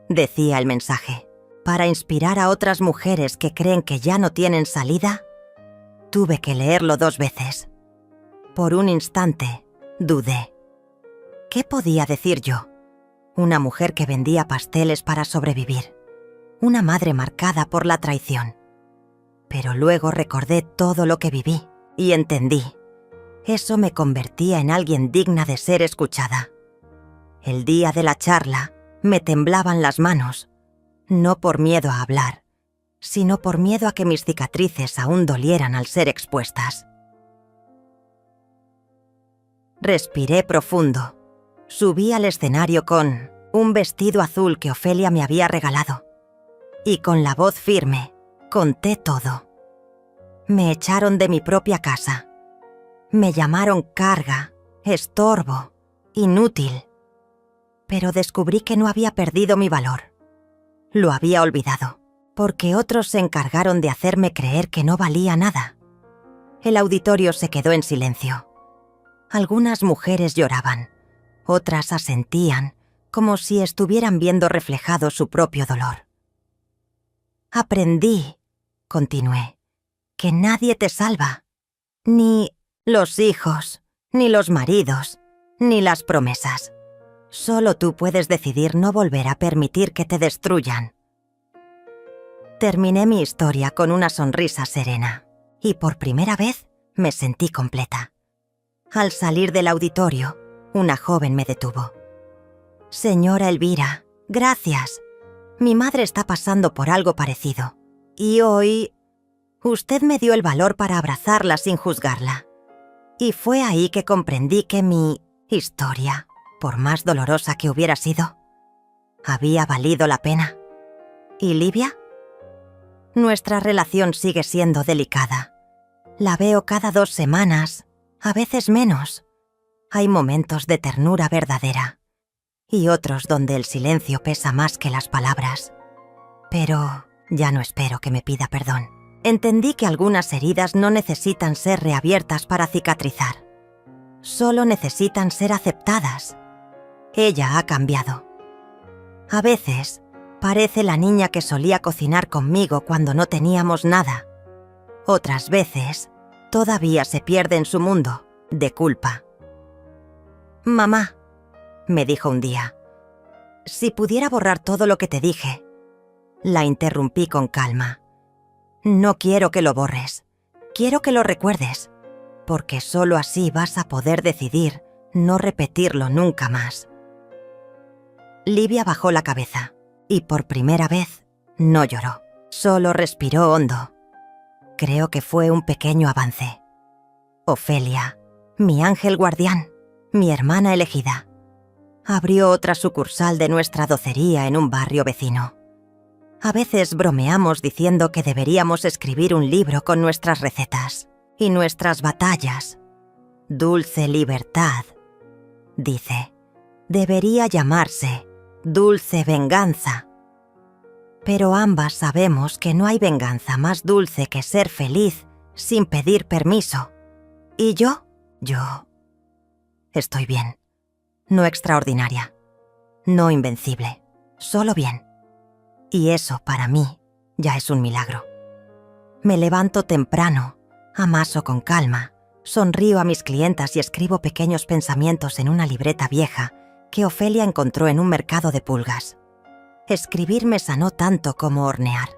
decía el mensaje. Para inspirar a otras mujeres que creen que ya no tienen salida, tuve que leerlo 2 veces. Por un instante, dudé. ¿Qué podía decir yo? Una mujer que vendía pasteles para sobrevivir. Una madre marcada por la traición. Pero luego recordé todo lo que viví y entendí. Eso me convertía en alguien digna de ser escuchada. El día de la charla me temblaban las manos, no por miedo a hablar, sino por miedo a que mis cicatrices aún dolieran al ser expuestas. Respiré profundo. Subí al escenario con un vestido azul que Ofelia me había regalado. Y con la voz firme, conté todo. Me echaron de mi propia casa. Me llamaron carga, estorbo, inútil. Pero descubrí que no había perdido mi valor. Lo había olvidado, porque otros se encargaron de hacerme creer que no valía nada. El auditorio se quedó en silencio. Algunas mujeres lloraban, Otras asentían, como si estuvieran viendo reflejado su propio dolor. Aprendí, continué, que nadie te salva. Ni los hijos, ni los maridos, ni las promesas. Solo tú puedes decidir no volver a permitir que te destruyan. Terminé mi historia con una sonrisa serena, y por primera vez me sentí completa. Al salir del auditorio, una joven me detuvo. Señora Elvira, gracias. Mi madre está pasando por algo parecido, y hoy usted me dio el valor para abrazarla sin juzgarla. Y fue ahí que comprendí que mi historia, por más dolorosa que hubiera sido, había valido la pena. ¿Y Livia? Nuestra relación sigue siendo delicada. La veo cada 2 semanas, a veces menos. Hay momentos de ternura verdadera y otros donde el silencio pesa más que las palabras. Pero ya no espero que me pida perdón. Entendí que algunas heridas no necesitan ser reabiertas para cicatrizar. Solo necesitan ser aceptadas. Ella ha cambiado. A veces, parece la niña que solía cocinar conmigo cuando no teníamos nada. Otras veces, todavía se pierde en su mundo, de culpa. Mamá, me dijo un día, si pudiera borrar todo lo que te dije. La interrumpí con calma. No quiero que lo borres, quiero que lo recuerdes, porque solo así vas a poder decidir no repetirlo nunca más. Livia bajó la cabeza y por primera vez no lloró, solo respiró hondo. Creo que fue un pequeño avance. Ofelia, mi ángel guardián, mi hermana elegida, abrió otra sucursal de nuestra docería en un barrio vecino. A veces bromeamos diciendo que deberíamos escribir un libro con nuestras recetas y nuestras batallas. Dulce Libertad, dice, debería llamarse Dulce Venganza. Pero ambas sabemos que no hay venganza más dulce que ser feliz sin pedir permiso. Y yo estoy bien. No extraordinaria, no invencible, solo bien. Y eso, para mí, ya es un milagro. Me levanto temprano, amaso con calma, sonrío a mis clientas y escribo pequeños pensamientos en una libreta vieja que Ofelia encontró en un mercado de pulgas. Escribir me sanó tanto como hornear.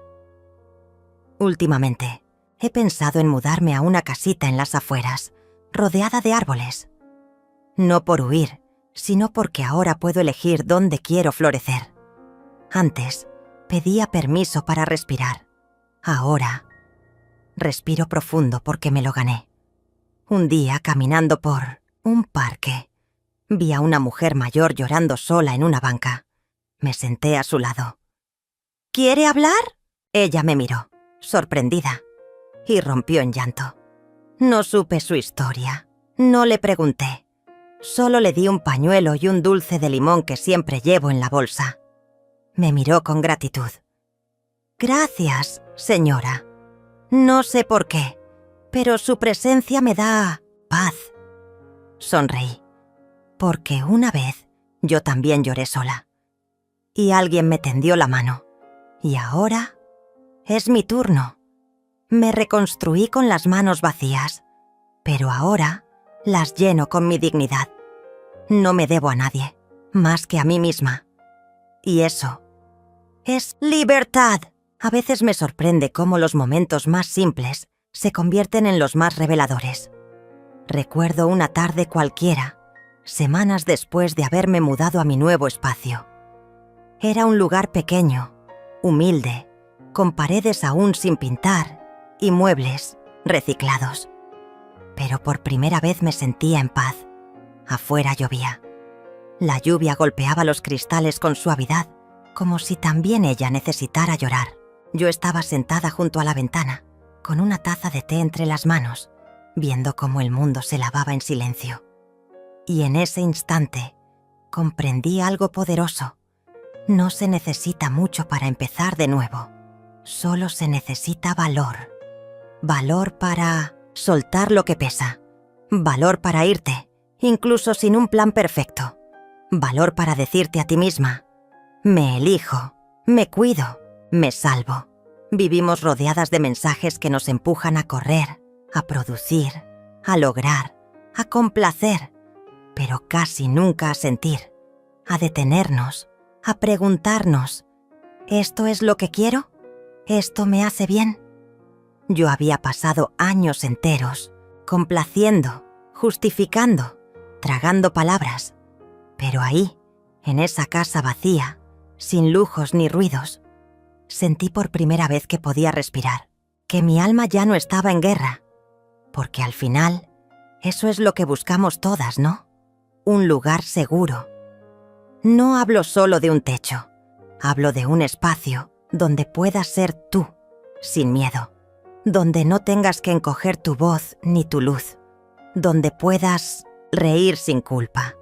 Últimamente, he pensado en mudarme a una casita en las afueras, rodeada de árboles. No por huir, sino porque ahora puedo elegir dónde quiero florecer. Antes, pedía permiso para respirar. Ahora, respiro profundo porque me lo gané. Un día, caminando por un parque, vi a una mujer mayor llorando sola en una banca. Me senté a su lado. ¿Quiere hablar? Ella me miró, sorprendida, y rompió en llanto. No supe su historia, no le pregunté. Solo le di un pañuelo y un dulce de limón que siempre llevo en la bolsa. Me miró con gratitud. Gracias, señora. No sé por qué, pero su presencia me da paz. Sonreí, porque una vez yo también lloré sola. Y alguien me tendió la mano. Y ahora es mi turno. Me reconstruí con las manos vacías, pero ahora las lleno con mi dignidad. No me debo a nadie, más que a mí misma. Y eso es libertad. A veces me sorprende cómo los momentos más simples se convierten en los más reveladores. Recuerdo una tarde cualquiera, semanas después de haberme mudado a mi nuevo espacio. Era un lugar pequeño, humilde, con paredes aún sin pintar y muebles reciclados. Pero por primera vez me sentía en paz. Afuera llovía. La lluvia golpeaba los cristales con suavidad, como si también ella necesitara llorar. Yo estaba sentada junto a la ventana, con una taza de té entre las manos, viendo cómo el mundo se lavaba en silencio. Y en ese instante, comprendí algo poderoso. No se necesita mucho para empezar de nuevo. Solo se necesita valor. Valor para soltar lo que pesa. Valor para irte, incluso sin un plan perfecto. valor para decirte a ti misma: me elijo, me cuido, me salvo. Vivimos rodeadas de mensajes que nos empujan a correr, a producir, a lograr, a complacer, pero casi nunca a sentir, a detenernos, a preguntarnos: ¿esto es lo que quiero? ¿Esto me hace bien? Yo había pasado años enteros complaciendo, justificando, tragando palabras, pero ahí, en esa casa vacía, sin lujos ni ruidos, sentí por primera vez que podía respirar, que mi alma ya no estaba en guerra, porque al final, eso es lo que buscamos todas, ¿no? Un lugar seguro. No hablo solo de un techo, hablo de un espacio donde puedas ser tú, sin miedo, donde no tengas que encoger tu voz ni tu luz, donde puedas reír sin culpa,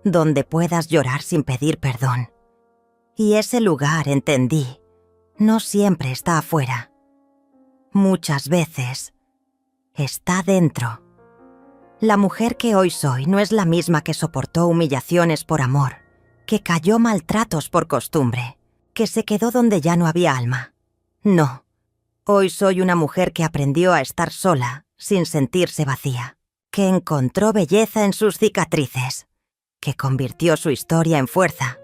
donde puedas llorar sin pedir perdón. Y ese lugar, entendí, no siempre está afuera. Muchas veces está dentro. La mujer que hoy soy no es la misma que soportó humillaciones por amor, que cayó maltratos por costumbre, que se quedó donde ya no había alma. No, hoy soy una mujer que aprendió a estar sola sin sentirse vacía, que encontró belleza en sus cicatrices, que convirtió su historia en fuerza.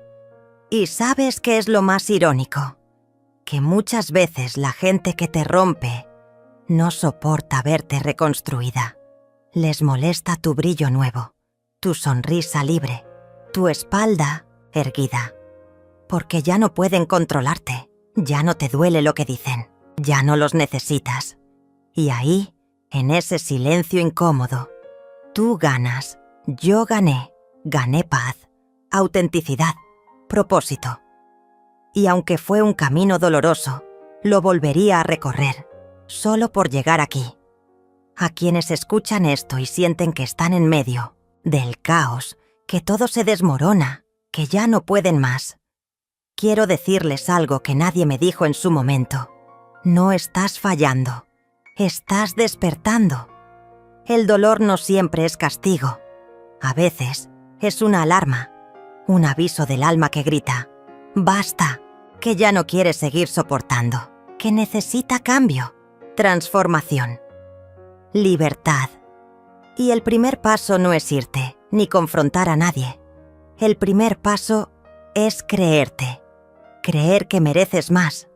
Y ¿sabes qué es lo más irónico? Que muchas veces la gente que te rompe no soporta verte reconstruida. Les molesta tu brillo nuevo, tu sonrisa libre, tu espalda erguida. Porque ya no pueden controlarte, ya no te duele lo que dicen, ya no los necesitas. Y ahí, en ese silencio incómodo, tú ganas, yo gané, gané paz, autenticidad, propósito. Y aunque fue un camino doloroso, lo volvería a recorrer, solo por llegar aquí. A quienes escuchan esto y sienten que están en medio del caos, que todo se desmorona, que ya no pueden más, quiero decirles algo que nadie me dijo en su momento. No estás fallando, estás despertando. El dolor no siempre es castigo. A veces es una alarma, un aviso del alma que grita: basta, que ya no quiere seguir soportando, que necesita cambio, transformación, libertad. Y el primer paso no es irte, ni confrontar a nadie. El primer paso es creerte, creer que mereces más,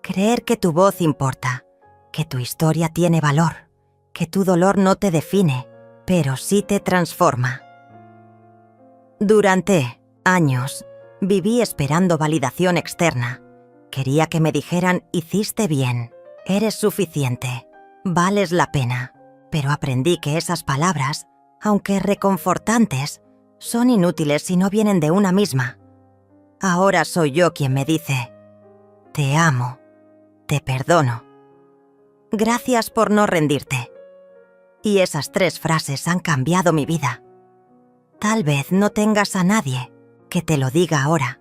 creer que tu voz importa, que tu historia tiene valor, que tu dolor no te define, pero sí te transforma. Durante años viví esperando validación externa. Quería que me dijeran: hiciste bien, eres suficiente, vales la pena. Pero aprendí que esas palabras, aunque reconfortantes, son inútiles si no vienen de una misma. Ahora soy yo quien me dice: te amo, te perdono. Gracias por no rendirte. Y esas 3 frases han cambiado mi vida. Tal vez no tengas a nadie que te lo diga ahora,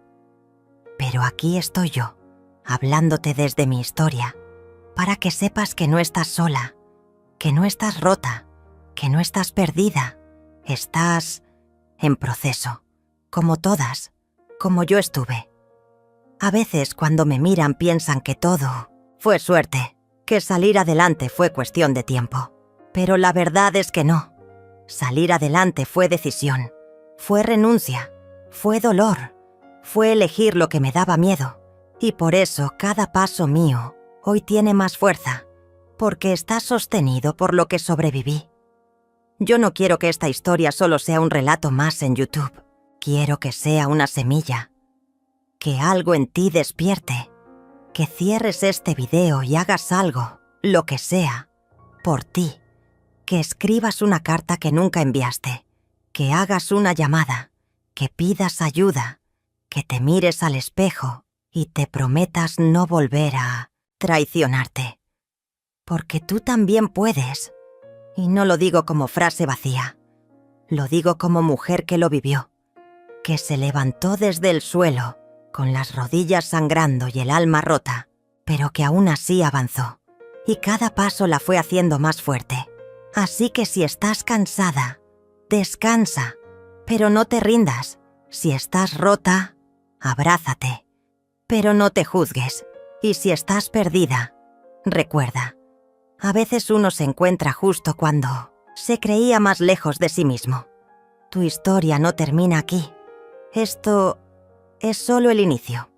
pero aquí estoy yo, hablándote desde mi historia, para que sepas que no estás sola, que no estás rota, que no estás perdida, estás en proceso, como todas, como yo estuve. A veces cuando me miran piensan que todo fue suerte, que salir adelante fue cuestión de tiempo, pero la verdad es que no. Salir adelante fue decisión, fue renuncia, fue dolor, fue elegir lo que me daba miedo, y por eso cada paso mío hoy tiene más fuerza, porque está sostenido por lo que sobreviví. Yo no quiero que esta historia solo sea un relato más en YouTube, quiero que sea una semilla, que algo en ti despierte, que cierres este video y hagas algo, lo que sea, por ti. Que escribas una carta que nunca enviaste, que hagas una llamada, que pidas ayuda, que te mires al espejo y te prometas no volver a traicionarte. Porque tú también puedes. Y no lo digo como frase vacía, lo digo como mujer que lo vivió, que se levantó desde el suelo, con las rodillas sangrando y el alma rota, pero que aún así avanzó, y cada paso la fue haciendo más fuerte. Así que si estás cansada, descansa, pero no te rindas, Si estás rota, abrázate, pero no te juzgues. Y si estás perdida, recuerda, a veces uno se encuentra justo cuando se creía más lejos de sí mismo. Tu historia no termina aquí. Esto es solo el inicio.